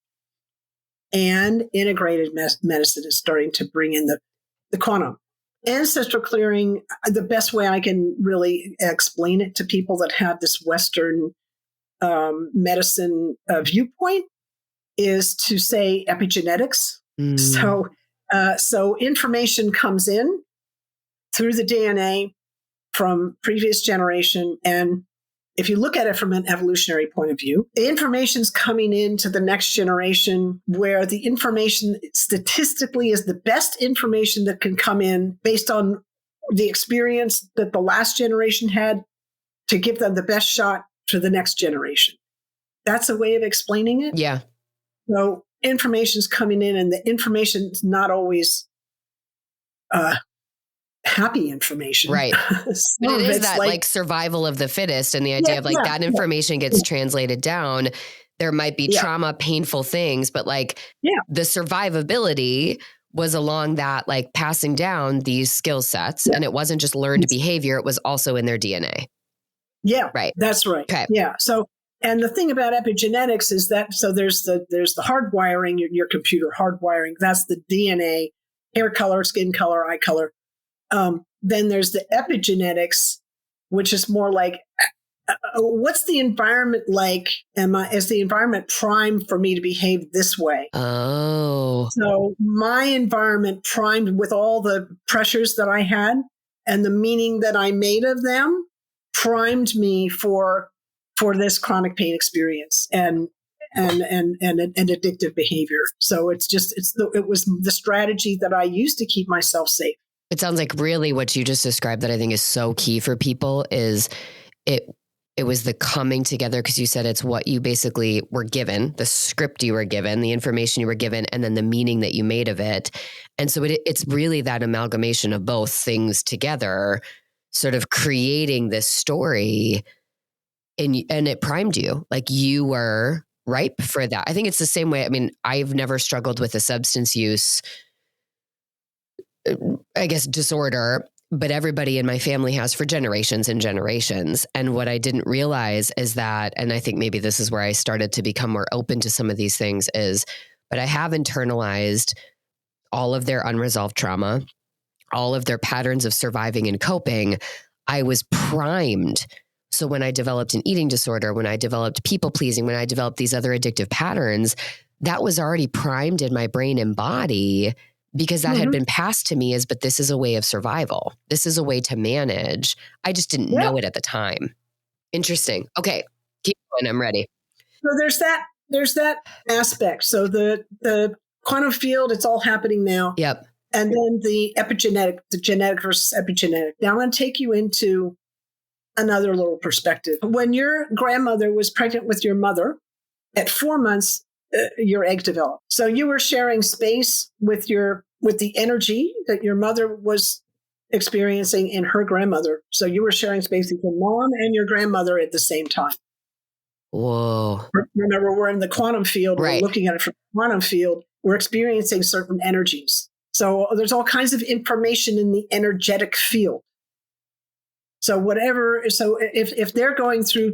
Speaker 2: And integrated medicine is starting to bring in the quantum. Ancestral clearing, the best way I can really explain it to people that have this Western medicine viewpoint is to say epigenetics. So information comes in through the DNA from previous generation. And if you look at it from an evolutionary point of view, the information's coming into the next generation where the information statistically is the best information that can come in based on the experience that the last generation had to give them the best shot for the next generation. That's a way of explaining it.
Speaker 1: Yeah.
Speaker 2: So information's coming in, and the information's not always happy information.
Speaker 1: Right. But it is that like survival of the fittest, and the idea of like that information gets translated down. There might be trauma, painful things, but like the survivability was along that, like passing down these skill sets. And it wasn't just learned behavior. It was also in their DNA.
Speaker 2: Yeah.
Speaker 1: Right.
Speaker 2: That's right.
Speaker 1: Okay.
Speaker 2: Yeah. So, and the thing about epigenetics is that, so there's the hardwiring, your computer hardwiring. That's the DNA, hair color, skin color, eye color. Then there's the epigenetics, which is more like, what's the environment like? Is the environment primed for me to behave this way?
Speaker 1: Oh.
Speaker 2: So my environment primed with all the pressures that I had and the meaning that I made of them primed me for this chronic pain experience and addictive behavior. So it was the strategy that I used to keep myself safe.
Speaker 1: It sounds like really what you just described that I think is so key for people is it was the coming together, because you said it's what you basically were given, the script you were given, the information you were given, and then the meaning that you made of it. And so it's really that amalgamation of both things together, sort of creating this story, and it primed you. Like you were ripe for that. I think it's the same way. I mean, I've never struggled with a substance use, I guess, disorder, but everybody in my family has for generations and generations. And what I didn't realize is that, and I think maybe this is where I started to become more open to some of these things but I have internalized all of their unresolved trauma, all of their patterns of surviving and coping. I was primed. So when I developed an eating disorder, when I developed people pleasing, when I developed these other addictive patterns, that was already primed in my brain and body, because that had been passed to me but this is a way of survival. This is a way to manage. I just didn't know it at the time. Interesting. Okay. Keep going. I'm ready.
Speaker 2: So there's that aspect. So the quantum field, it's all happening now.
Speaker 1: Yep.
Speaker 2: And then the genetic versus epigenetic. Now I'm going to take you into another little perspective. When your grandmother was pregnant with your mother, at 4 months, your egg developed. So you were sharing space with the energy that your mother was experiencing in her grandmother. So you were sharing space with your mom and your grandmother at the same time.
Speaker 1: Whoa.
Speaker 2: Remember, we're in the quantum field.
Speaker 1: Right.
Speaker 2: We're looking at it from the quantum field. We're experiencing certain energies. So there's all kinds of information in the energetic field. So if they're going through,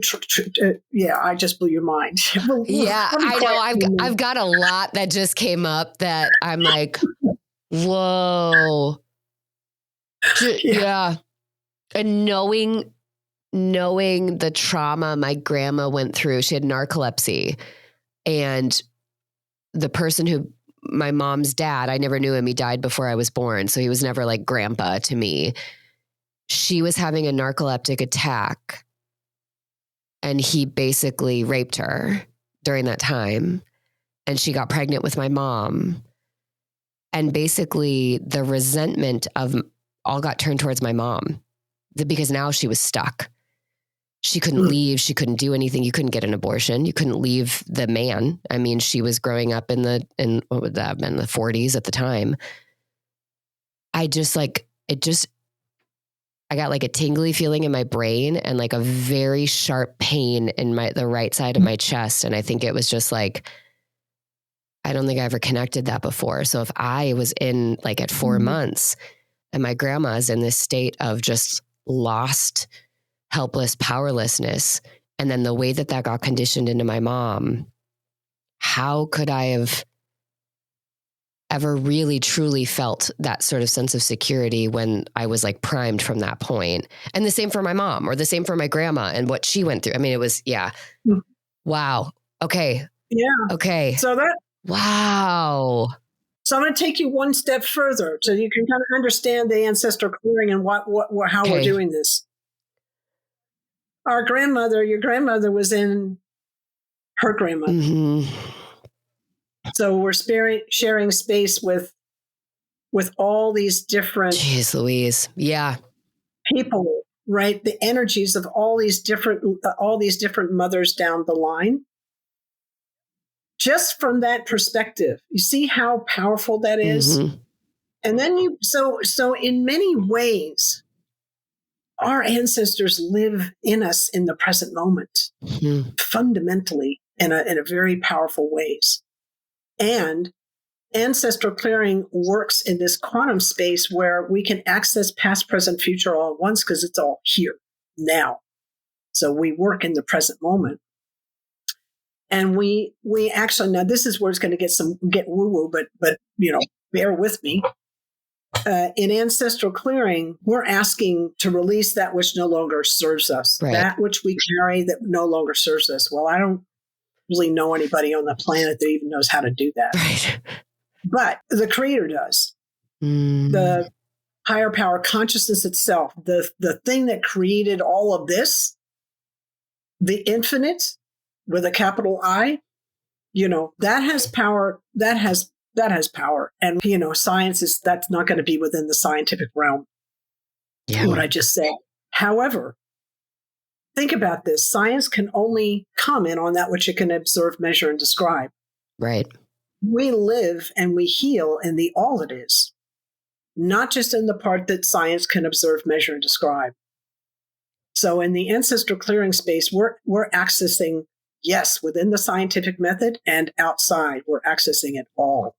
Speaker 2: I just blew your mind.
Speaker 1: Yeah, I know. I've got a lot that just came up that I'm like, whoa. Yeah. And knowing the trauma my grandma went through, she had narcolepsy, and the person who, my mom's dad, I never knew him. He died before I was born. So he was never like grandpa to me. She was having a narcoleptic attack, and he basically raped her during that time. And she got pregnant with my mom. And basically the resentment of all got turned towards my mom, because now she was stuck. She couldn't leave. She couldn't do anything. You couldn't get an abortion. You couldn't leave the man. I mean, she was growing up in what would that have been, the 40s at the time. I got like a tingly feeling in my brain and like a very sharp pain in the right side of my chest. And I think it was just like, I don't think I ever connected that before. So if I was in like at 4 months and my grandma's in this state of just lost, helpless powerlessness, and then the way that that got conditioned into my mom, how could I have ever really truly felt that sort of sense of security when I was like primed from that point? And the same for my mom, or the same for my grandma and what she went through. I mean, it was, yeah. Wow. Okay.
Speaker 2: Yeah.
Speaker 1: Okay.
Speaker 2: So
Speaker 1: Wow.
Speaker 2: So I'm going to take you one step further so you can kind of understand the ancestral clearing and how we're doing this. Your grandmother was in her grandmother.
Speaker 1: Mm-hmm.
Speaker 2: So we're sharing space with all these different
Speaker 1: Jeez Louise. Yeah.
Speaker 2: people, right? The energies of all these different mothers down the line. Just from that perspective, you see how powerful that is?
Speaker 1: Mm-hmm.
Speaker 2: And then so in many ways, our ancestors live in us in the present moment, fundamentally in a very powerful ways. And ancestral clearing works in this quantum space where we can access past, present, future all at once because it's all here now. So we work in the present moment. And we actually, now this is where it's going to get woo-woo, but bear with me. In ancestral clearing, we're asking to release that which no longer serves us, right. That which we carry that no longer serves us. Well, I don't really know anybody on the planet that even knows how to do that.
Speaker 1: Right.
Speaker 2: But the Creator does. The higher power consciousness itself, the thing that created all of this, the infinite with a capital I, that has power. That has power. And, science that's not going to be within the scientific realm. Yeah. What I just said. However, think about this. Science can only comment on that which it can observe, measure, and describe.
Speaker 1: Right.
Speaker 2: We live and we heal in the all it is, not just in the part that science can observe, measure, and describe. So in the ancestral clearing space, we're accessing, yes, within the scientific method and outside, we're accessing it all.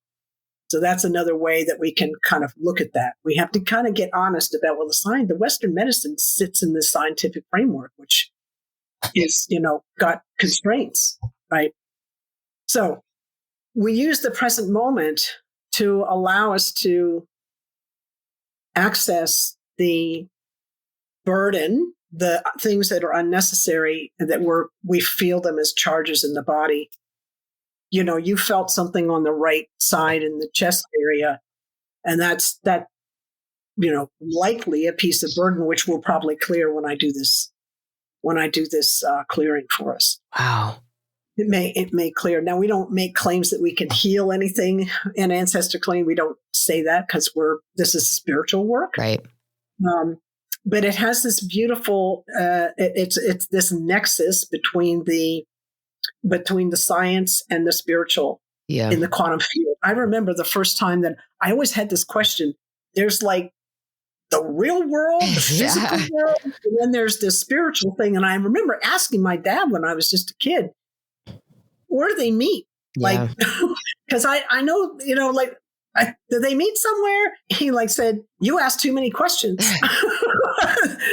Speaker 2: So that's another way that we can kind of look at that. We have to kind of get honest about, well, the Western medicine sits in this scientific framework, which is, got constraints, right? So we use the present moment to allow us to access the burden, the things that are unnecessary, that we feel them as charges in the body. You felt something on the right side in the chest area, and that's likely a piece of burden, which will probably clear when I do this clearing for us.
Speaker 1: Wow.
Speaker 2: It may clear. Now, we don't make claims that we can heal anything in ancestor clearing. We don't say that because this is spiritual work.
Speaker 1: Right.
Speaker 2: But it has this beautiful, it's this nexus between the science and the spiritual in the quantum field. I remember the first time that I always had this question. There's like the real world, the physical world, and then there's this spiritual thing. And I remember asking my dad when I was just a kid, where do they meet? Yeah. Like, because I know, did they meet somewhere? He said, you asked too many questions.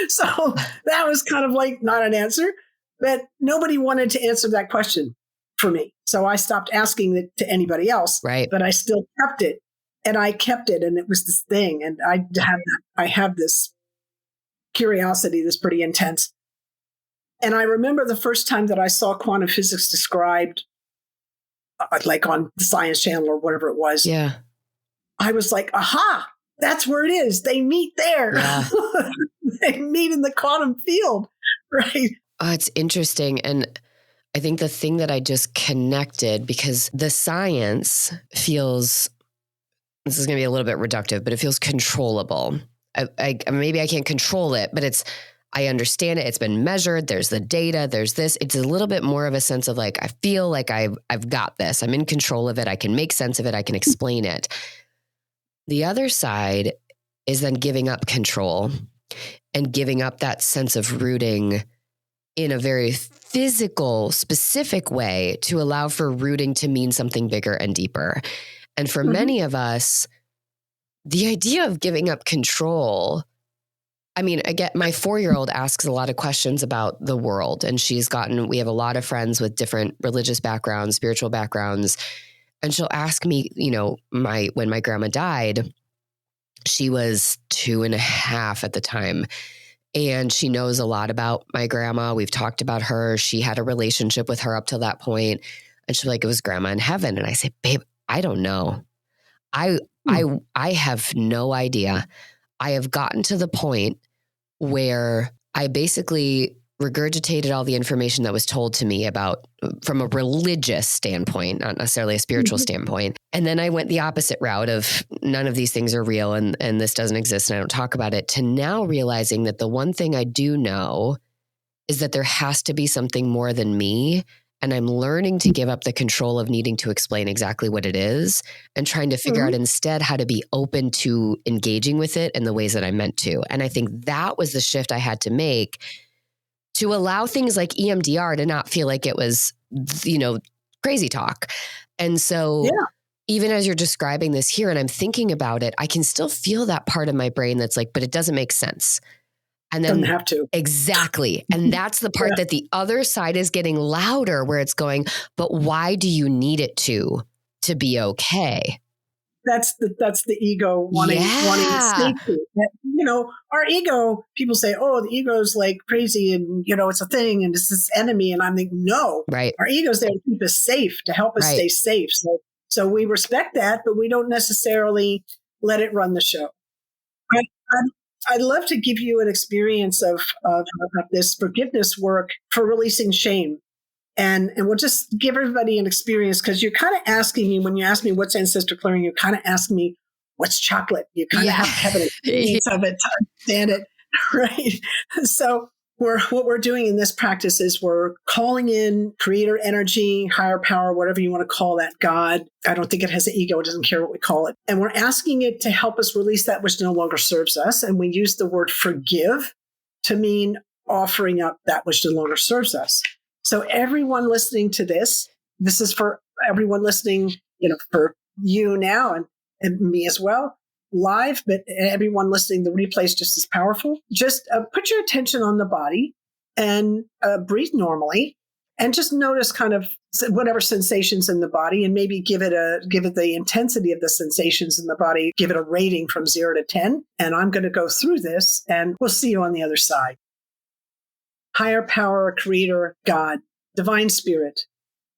Speaker 2: So that was kind of like not an answer, but nobody wanted to answer that question for me. So I stopped asking it to anybody else, right. But I still kept it, and I kept it. And it was this thing. And I have this curiosity that's pretty intense. And I remember the first time that I saw quantum physics described, like on the Science Channel or whatever it was.
Speaker 1: Yeah.
Speaker 2: I was like, aha, that's where it is. They meet there. Yeah. They meet in the quantum field, right?
Speaker 1: Oh, it's interesting. And I think the thing that I just connected, because the science feels, this is going to be a little bit reductive, but it feels controllable. Maybe I can't control it, but I understand it. It's been measured. There's the data. There's this. It's a little bit more of a sense of like, I feel like I've got this. I'm in control of it. I can make sense of it. I can explain it. The other side is then giving up control and giving up that sense of rooting in a very physical, specific way to allow for rooting to mean something bigger and deeper. And for many of us, the idea of giving up control, I mean, again, my 4-year-old asks a lot of questions about the world, and we have a lot of friends with different religious backgrounds, spiritual backgrounds. And she'll ask me, when my grandma died, she was 2.5 at the time. And she knows a lot about my grandma. We've talked about her. She had a relationship with her up till that point. And she's like, it was grandma in heaven. And I said, babe, I don't know. I have no idea. I have gotten to the point where I basically regurgitated all the information that was told to me from a religious standpoint, not necessarily a spiritual standpoint. And then I went the opposite route of none of these things are real and this doesn't exist and I don't talk about it, to now realizing that the one thing I do know is that there has to be something more than me. And I'm learning to give up the control of needing to explain exactly what it is and trying to figure out instead how to be open to engaging with it in the ways that I'm meant to. And I think that was the shift I had to make to allow things like EMDR to not feel like it was, crazy talk. And so even as you're describing this here and I'm thinking about it, I can still feel that part of my brain that's like, but it doesn't make sense. And then
Speaker 2: doesn't have to.
Speaker 1: Exactly. And that's the part that the other side is getting louder, where it's going, but why do you need it to be okay?
Speaker 2: That's the ego wanting safety. Our ego, people say, oh, the ego is like crazy and, it's a thing and it's this enemy. And I'm like, no,
Speaker 1: right.
Speaker 2: Our ego's there to keep us safe, to help us stay safe. So we respect that, but we don't necessarily let it run the show. I'd love to give you an experience of this forgiveness work for releasing shame. And we'll just give everybody an experience, because you're kind of asking me, when you ask me what's ancestral clearing, you're kind of asking me what's chocolate. You kind of have to have an experience of it to understand it, right? So what we're doing in this practice is we're calling in creator energy, higher power, whatever you want to call that, God. I don't think it has an ego. It doesn't care what we call it. And we're asking it to help us release that which no longer serves us. And we use the word forgive to mean offering up that which no longer serves us. So everyone listening to this is for everyone listening, for you now and me as well, live, but everyone listening, the replay is just as powerful. Just put your attention on the body and breathe normally, and just notice kind of whatever sensations in the body, and maybe give it the intensity of the sensations in the body. Give it a rating from 0 to 10. And I'm going to go through this, and we'll see you on the other side. Higher power, creator, God, divine spirit.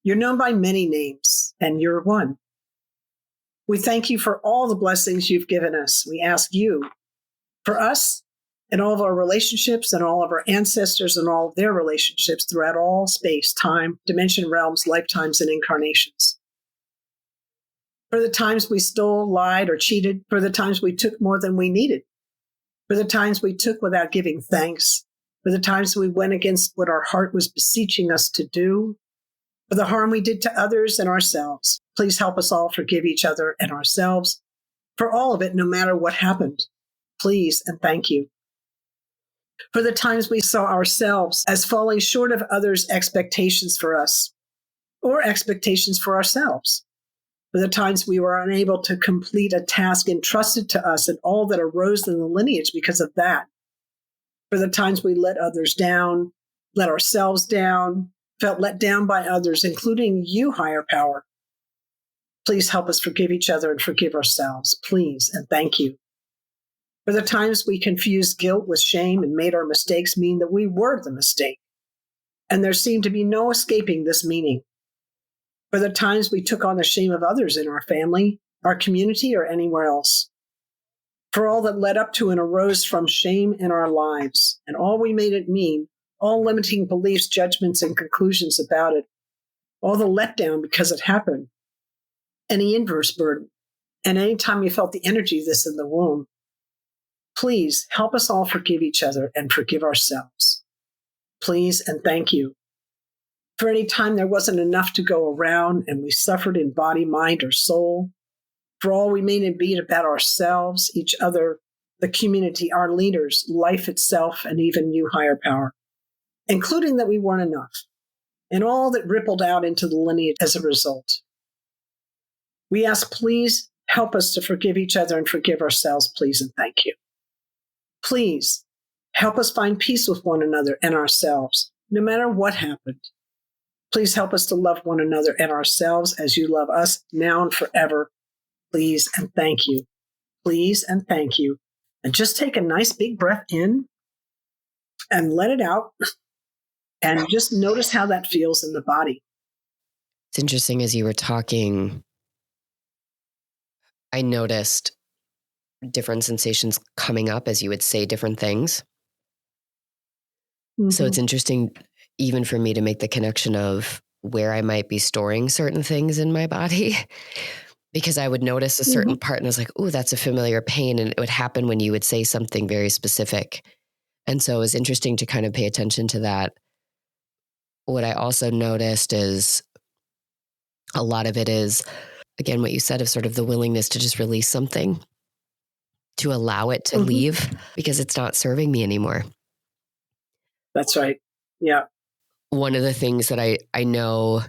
Speaker 2: You're known by many names, and you're one. We thank you for all the blessings you've given us. We ask you for us and all of our relationships and all of our ancestors and all of their relationships throughout all space, time, dimension, realms, lifetimes, and incarnations. For the times we stole, lied, or cheated, for the times we took more than we needed, for the times we took without giving thanks, for the times we went against what our heart was beseeching us to do, for the harm we did to others and ourselves. Please help us all forgive each other and ourselves for all of it, no matter what happened. Please and thank you. For the times we saw ourselves as falling short of others' expectations for us, or expectations for ourselves. For the times we were unable to complete a task entrusted to us and all that arose in the lineage because of that. For the times we let others down, let ourselves down, felt let down by others, including you, higher power. Please help us forgive each other and forgive ourselves. Please and thank you. For the times we confused guilt with shame and made our mistakes mean that we were the mistake, and there seemed to be no escaping this meaning. For the times we took on the shame of others in our family, our community, or anywhere else. For all that led up to and arose from shame in our lives, and all we made it mean, all limiting beliefs, judgments, and conclusions about it, all the letdown because it happened, any inverse burden, and any time you felt the energy of this in the womb. Please help us all forgive each other and forgive ourselves. Please and thank you. For any time there wasn't enough to go around and we suffered in body, mind, or soul, for all we made it be about ourselves, each other, the community, our leaders, life itself, and even you, higher power. including that we weren't enough, and all that rippled out into the lineage as a result. We ask, please help us to forgive each other and forgive ourselves, please, and thank you. Please help us find peace with one another and ourselves, no matter what happened. Please help us to love one another and ourselves as you love us now and forever. Please and thank you. Please and thank you. And just take a nice big breath in and let it out. And just notice how that feels in the body.
Speaker 1: It's interesting, as you were talking, I noticed different sensations coming up as you would say different things. Mm-hmm. So it's interesting even for me to make the connection of where I might be storing certain things in my body, because I would notice a certain part and I was like, oh, that's a familiar pain. And it would happen when you would say something very specific. And so it was interesting to kind of pay attention to that. What I also noticed is a lot of it is, again, what you said of sort of the willingness to just release something, to allow it to leave because it's not serving me anymore.
Speaker 2: That's right. Yeah.
Speaker 1: One of the things that I know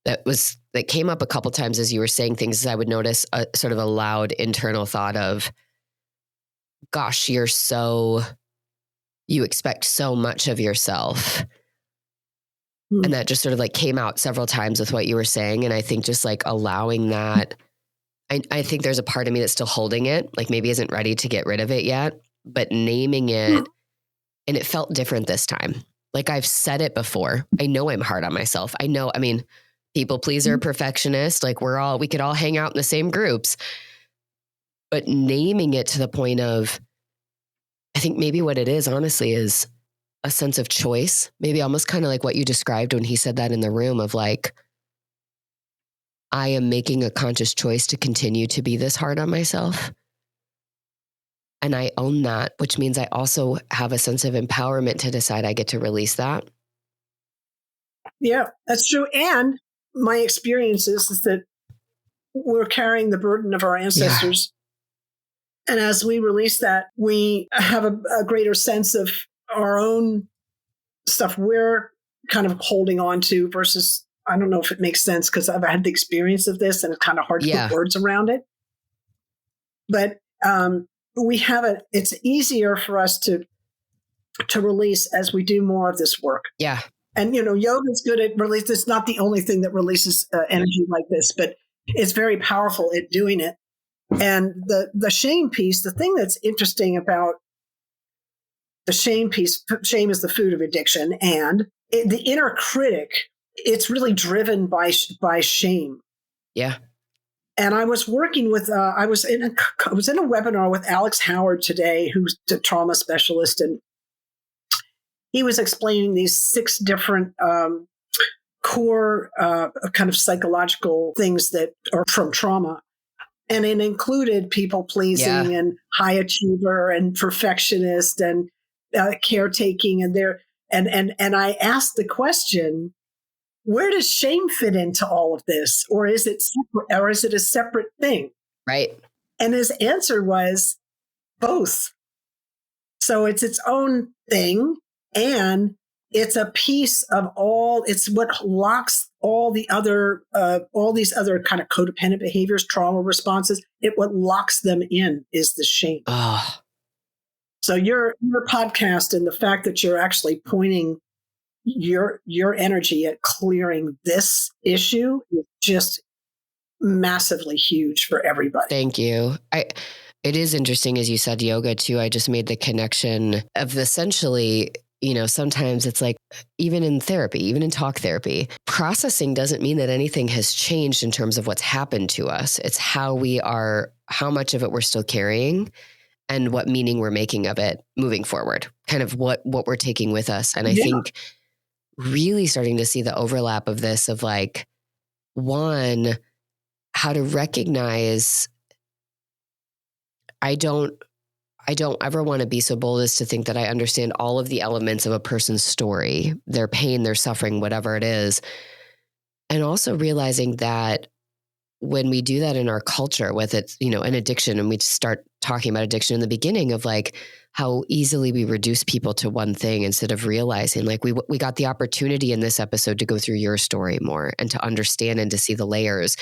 Speaker 1: that came up a couple times as you were saying things is I would notice a sort of a loud internal thought of, gosh, you expect so much of yourself. And that just sort of like came out several times with what you were saying. And I think just like allowing that, I think there's a part of me that's still holding it, like maybe isn't ready to get rid of it yet, but naming it, and it felt different this time. Like I've said it before. I know I'm hard on myself. People pleaser, perfectionist, like we could all hang out in the same groups, but naming it to the point of, I think maybe what it is, honestly, is a sense of choice, maybe almost kind of like what you described when he said that in the room of like, I am making a conscious choice to continue to be this hard on myself. And I own that, which means I also have a sense of empowerment to decide I get to release that.
Speaker 2: Yeah, that's true. And my experience is that we're carrying the burden of our ancestors. Yeah. And as we release that, we have a greater sense of our own stuff we're kind of holding on to versus, I don't know if it makes sense because I've had the experience of this and it's kind of hard to put words around it. But it's easier for us to release as we do more of this work.
Speaker 1: Yeah.
Speaker 2: And, yoga is good at release. It's not the only thing that releases energy like this, but it's very powerful at doing it. And the shame piece, the thing that's interesting about the shame piece, shame is the food of addiction. And the inner critic, it's really driven by shame.
Speaker 1: Yeah.
Speaker 2: And I was working with, I was in a webinar with Alex Howard today, who's a trauma specialist. And he was explaining these 6 different core kind of psychological things that are from trauma. And it included people pleasing and high achiever and perfectionist and caretaking. And I asked the question, where does shame fit into all of this? Or is it a separate thing?
Speaker 1: Right.
Speaker 2: And his answer was both. So it's its own thing. And it's a piece of it's what locks all these other kind of codependent behaviors, trauma responses. What locks them in is the shame.
Speaker 1: Oh.
Speaker 2: So your podcast and the fact that you're actually pointing your energy at clearing this issue is just massively huge for everybody.
Speaker 1: Thank you. It is interesting, as you said, yoga too. I just made the connection of essentially, sometimes it's like, even in therapy, even in talk therapy, processing doesn't mean that anything has changed in terms of what's happened to us. It's how much of it we're still carrying and what meaning we're making of it moving forward, kind of what we're taking with us. And I think really starting to see the overlap of this of like, one, how to recognize I don't ever want to be so bold as to think that I understand all of the elements of a person's story, their pain, their suffering, whatever it is. And also realizing that when we do that in our culture with it, an addiction, and we start talking about addiction in the beginning of like how easily we reduce people to one thing instead of realizing like we got the opportunity in this episode to go through your story more and to understand and to see the layers.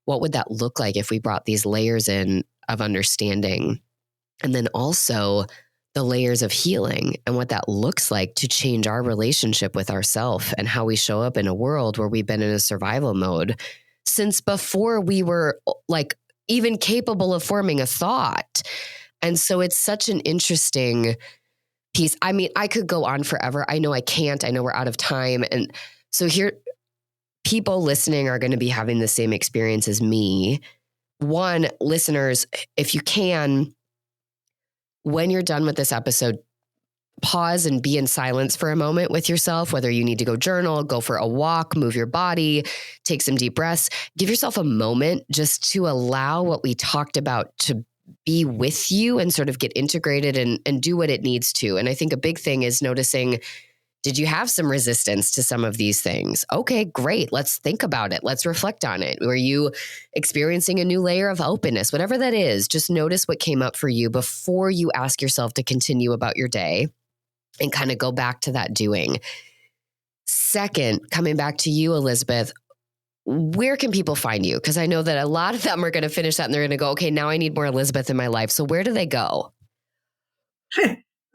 Speaker 1: What would that look like if we brought these layers in of understanding? And then also the layers of healing and what that looks like to change our relationship with ourselves and how we show up in a world where we've been in a survival mode since before we were like even capable of forming a thought. And so it's such an interesting piece. I mean, I could go on forever. I know I can't. I know we're out of time. And so here, people listening are going to be having the same experience as me. One, listeners, if you can, when you're done with this episode, pause and be in silence for a moment with yourself, whether you need to go journal, go for a walk, move your body, take some deep breaths. Give yourself a moment just to allow what we talked about to be with you and sort of get integrated and do what it needs to. And I think a big thing is noticing, did you have some resistance to some of these things? Okay, great. Let's think about it. Let's reflect on it. Were you experiencing a new layer of openness? Whatever that is, just notice what came up for you before you ask yourself to continue about your day and kind of go back to that doing. Second, coming back to you, Elizabeth, where can people find you? Because I know that a lot of them are going to finish that and they're going to go, okay, now I need more Elizabeth in my life. So where do they go?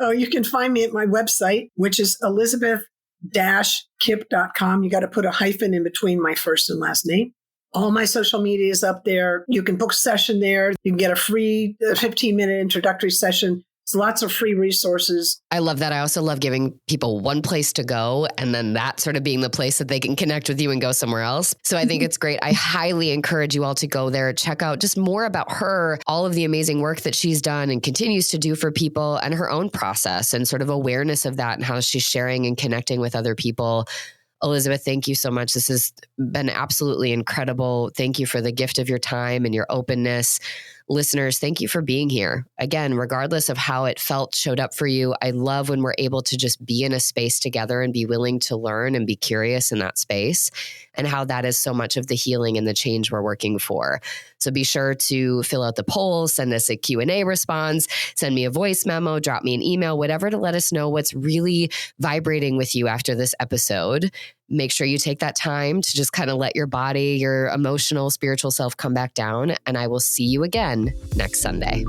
Speaker 2: Oh, you can find me at my website, which is elizabeth-kipp.com. You got to put a hyphen in between my first and last name. All my social media is up there. You can book a session there. You can get a free 15-minute introductory session. There's lots of free resources.
Speaker 1: I love that. I also love giving people one place to go and then that sort of being the place that they can connect with you and go somewhere else. So I think it's great. I highly encourage you all to go there, check out just more about her, all of the amazing work that she's done and continues to do for people and her own process and sort of awareness of that and how she's sharing and connecting with other people. Elizabeth, thank you so much. This has been absolutely incredible. Thank you for the gift of your time and your openness. Listeners, thank you for being here. Again, regardless of how it felt, showed up for you, I love when we're able to just be in a space together and be willing to learn and be curious in that space and how that is so much of the healing and the change we're working for. So be sure to fill out the poll, send us a Q&A response, send me a voice memo, drop me an email, whatever to let us know what's really vibrating with you after this episode. Make sure you take that time to just kind of let your body, your emotional, spiritual self come back down. And I will see you again next Sunday.